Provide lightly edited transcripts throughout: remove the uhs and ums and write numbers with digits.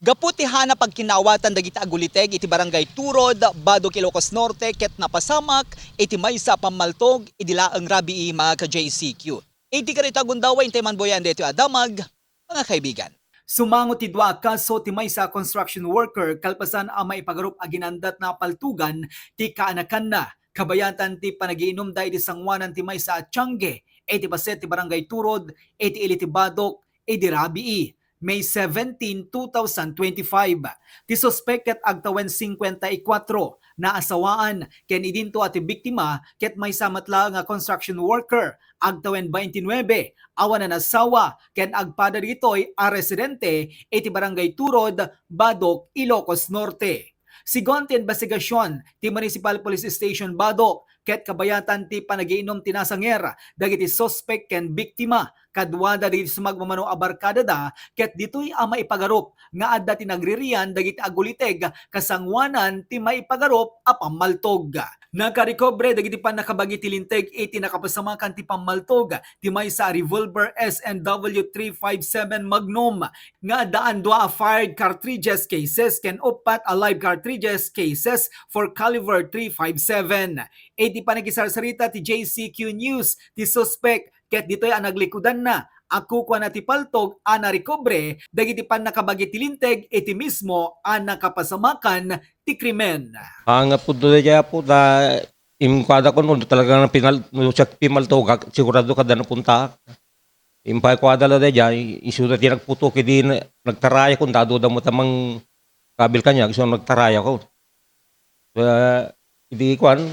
Gaputihan na pagkinawatan dagiti aguliteg iti barangay Turod, Badog Ilocos Norte, ket napasamak iti maysa pamaltog idilaeng rabii mga ka-JCQ. Iti karita gundawa intay man boyan dito adamag, mga kaibigan. Sumangot ti dua kaso ti maysa construction worker kalpasan ang maipagarup a ginandat na paltugan ti kaanakan na. Kabayatan ti panagiinom da iti sangwanan ti maysa at Tiangge, iti baset ti barangay Turod, iti ili ti Badok, iti rabii. May 17, 2025. Ti suspect ket agtawen 54 na asawaan ken idinto ati biktima ket may samatla nga construction worker agtawen 29 awan na nasawa ken agpada ditoy a residente iti barangay Turod, Badok, Ilocos Norte. Sigon ti investigasyon ti Municipal Police Station Badok ket kabayatan ti panagiinom tinasanger dagiti suspect ken biktima kadwada diti sumagmamano a barkada da ket ditoy a maipagarup nga adda ti nagririan dagiti aguliteg kasangwanan ti maipagarup a pamaltog. Nakarekobre dagiti panakabagi ti linteg iti nakapasamakan ti pamaltog ti maysa revolver SNW 357 Magnum nga addaan dua a fired cartridges cases ken upat a live cartridges cases for caliber 357. Iti panagisarsarita ti JCQ News ti suspect ket ditoy ang naglikudan na ako kwa na ti paltog ana recobre dagiti pan nakabagi ti linteg iti mismo ang nakapasamakan ti krimen. Ang po doon kaya po da imkwada ko noon talaga na pimaltog sigurado ka da napunta. Impay kwada la da dyan isu na tinagputo kidi nagtaraya ko dado da mo tamang kabil kanya so nagtaraya ko. Hindi kwan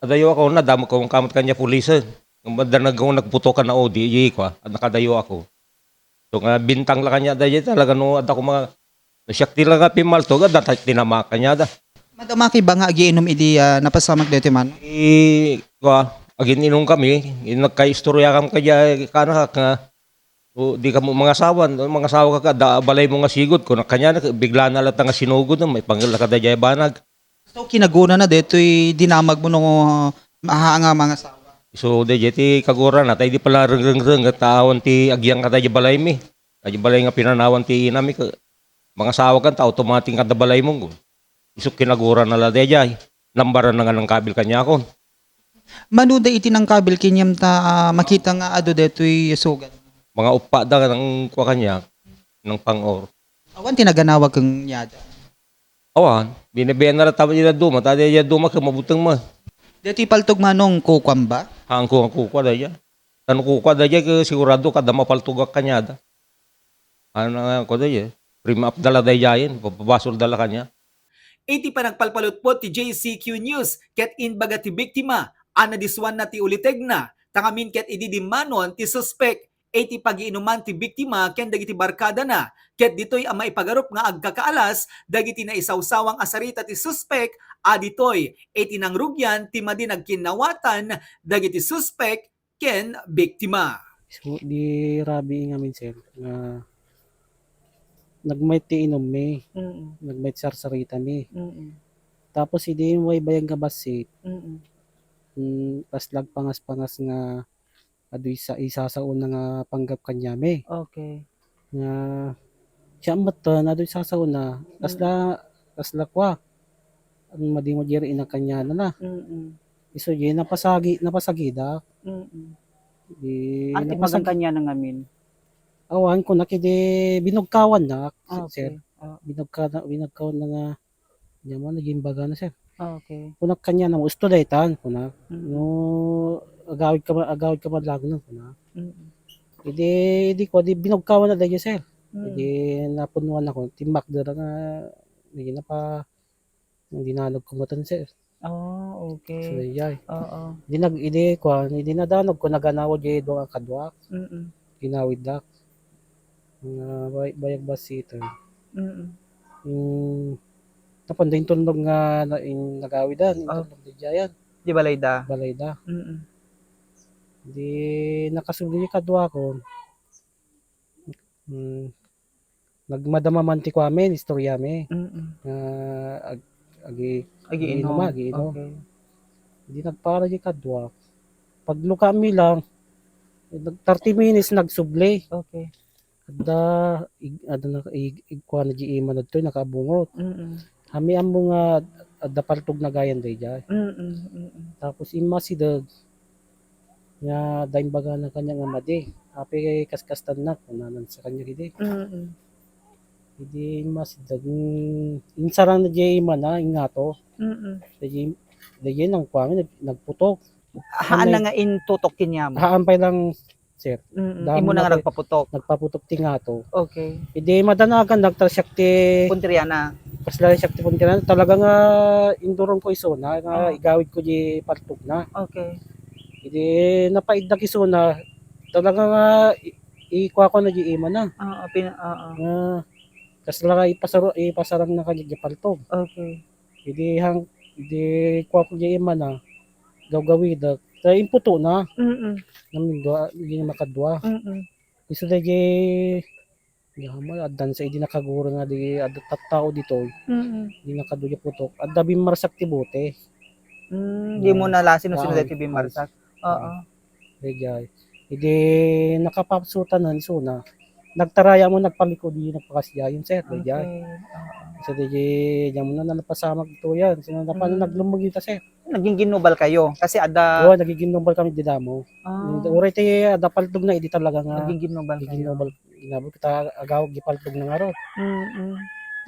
adayo ako na damo ko kamot kanya pulis. Madanag ako nagputokan na OD, ko at nakadayo ako. So nga bintang la kanya dahil talaga no at ako mga nasyakti lang nga pimalto ga datat tinama kanya da. Madamaki ba nga agiinom idi napasamak dito man? Agin inom kami, nagka-istorya kam kaya kana ka di ka mo mga sawa ka da balay mo nga sigod ko na kanya bigla na latang nga sinugod may pangila ka da banag. So kinaguna na dito'y dinamag mo nung mahanga mga sawa. So ti kagura na tayo di pala reng at tawon ti agyang ka tayo balay mi. Tayo balay nga pinanawan ti inami ka. Mga sawa kan ta automatic ka balay mo. Isok kinagura na la dayay. Lambaran na nga ng kabil kanya ako. Manuda iti ng kabil kinyam ta makita nga ado deto'y sugat. Mga upa da ng kwa kanya ng pang-or. Awan tinaganawag kang yada. Awan, binabiyan na ratawa nila duma. Tayo nila duma ka mabutang mo. Deto'y paltog manong kukwam ba? Ang kukwa da yan. Tanong kukwa da yan, sigurado ka da mapaltugak kanya da. Ano nga ko da yan? Prima up dala da yan, papabasol dala kanya. Iti panagpalpalot po ti JCQ News ket inbaga ti biktima ana diswan na ti uliteg na tangamin ket ididimanon ti suspect iti pagiinuman ti biktima ken dagiti barkada na ket ditoy ang maipagarup nga agkakaalas dagiti naisawsawang asarita ti suspect aditoy iti nangrugyan ti madi nagkinawatan dagiti suspect ken biktima. So, di rabi nga min sir nga nagmay ti inom mi, nagmay ti sarsarita mi. Tapos hindi way bayang kabasit, tas pangas nga adoy sa isa sa una nga panggap kanya mi. Okay. Nga siya matan adoy sa una, tas lakwa ang madingo jeri ina kanya na. Iso di napasagi da. Di Ati magang kanya nang amin. awan ko nakidi binugkawan na sir. Okay. Binugkawan na nga yaman naging baga na sir. Okay. Kunak kanya na gusto daytan kunak. No agawid ka madlag no kunak. Idi ko di binugkawan na dayo sir. Idi napunuan ako timbak dara nga hindi nanog kumatan sir. Oh, So okay. yay. Oo. Hindi nadanog ko naganawod jay do kadwa. Ginawid dak. Nga bayag basita. Tapanday tunog nga nagawidan, tunog di jayan, Di balay da. balay da. Di nakasuli kadwa ko. Nagmadama man ti kwamen, istorya me. Agi Agiinom. inom. Okay. Di nagpara di kadwa. Pagluka mi lang, 30 minutes nagsuble. Okay. Kada na ikuha na di iman na ito, nakabungot. Mm. Kami ang mga dapaltog na gayan day jay. Tapos imasidag nga daing baga na kanya nga madi. Api kaskastan na kunanan sa kanya gidi. Hindi masidag insarang na jay man na ingato. Dayay nang kuwangin nagputok. Haan na nga in tutok kinyam. Haampay lang sir. Dami Imo na nga na nagpaputok. Nagpaputok tingato. Okay. Hindi madanagan nagtrasyakti Puntriana. pasla syakti pun kailan talaga nga indurong ko isona nga igawid ko di paltog na. Okay. Hindi napaidda kisona talaga nga ikuha ko na di ima na. Oo, Kasla ipasarang na kanya di paltog. Okay. Hindi kuha ko di ima na gawgawid ta imputo na namin hindi na makadwa. Iso da di yaman adan sa idi nakaguro nga di adat tao dito. Hindi nakaduya putok. At dabi marsak ti bote. Di mo nalasin no Ah, sino TV Marsak. Oo. Regay. Hindi nakapapsutan na suna. Nagtaraya mo nagpalikod di nagpakasya yun sir. Regay. So di diyan mo na napasamag ito yan. Sino na paano naglumog ito sir. Naging ginubal kayo kasi ada Oo, nagiging numbal kami di damo. Uray ti adapaltog na idi talaga nga. naging ginubal Nagiging kayo. numbal. Inabot kita agaw gipaltog na nga ro.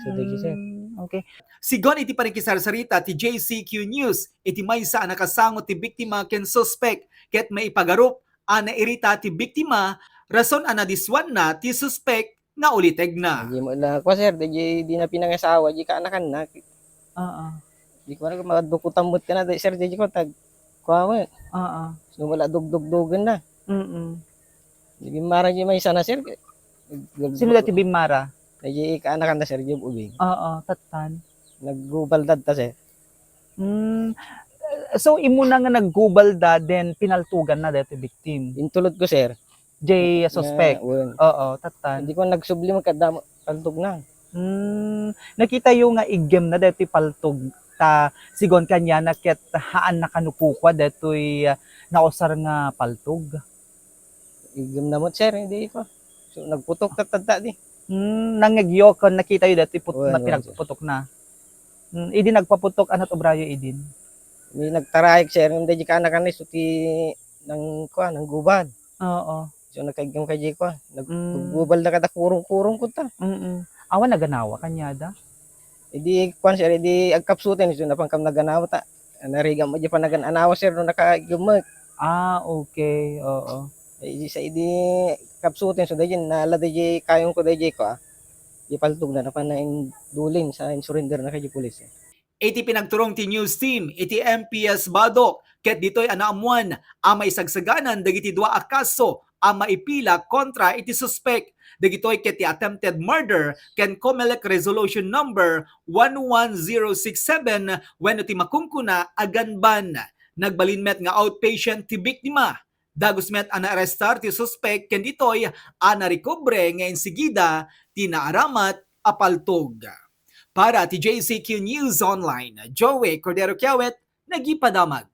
So di sir. Okay. Sigon iti parikisarsarita ti JCQ News, iti maysa ang nakasangot ti biktima ken suspect, ket maipagarup ana irita ti biktima, rason ana diswan na ti suspect nga uliteg na. Di mo na ko sir, di na pinangasawa, di ka anakan na. Oo. Di ko na madukutambot ka na, sir, di ko tag kuha mo. Oo. So wala dugdugdugan na. Di mara di may sana sir. Sino dati Bimara? Di ka anakan na sir, di ubing. Oo, tatan. Naggubaldad ta sir. So imo na nga naggubal da then pinaltugan na dati victim. Intulot ko sir. J suspect. Oo, tatan. Hindi ko nagsublim kadamo paltog na. Nakita yung nga igem na dati paltog ta sigon kanya na ket haan na kanupukwa datoy nausar nga paltog. Igam na mo sir, hindi ko. So nagputok tatadta di. Nangagyo kon nakita yung dati Oo, na pinagputok na. Idi nagpaputok anat obrayo idin. May nagtarayag sir, hindi di ka anakan ni suti ng kuha, ng gubad. Oo. So nakaigam ka di ko. Naggubal na kada kurong-kurong ko ta. Awan naganawa kanya da. Idi kwan sir, idi agkapsutin so napangkam naganaw ta. Nariga mo di pa nagananawa sir no nakagumag. Okay. Oo. Idi sa idi kapsutin so dayun nala dayi kayong ko dayi ko. Di paltog na napanain dulin sa surrender na kay pulis. Iti pinagturong ti news team, iti MPS Badok, ket ditoy anaamuan, ama isagsaganan dagiti dua a kaso, ama ipila kontra iti suspect. Dagitoy ket ti attempted murder ken COMELEC resolution number 11067 wenno ti makungkuna aganban. Nagbalinmet nga outpatient ti biktima. Dagusmet ana arestar ti suspect ken ditoy ana recobre nga insigida ti naaramat a paltog. Para ti JCQ News Online, Joey Cordero Kiawet, nagipadamag.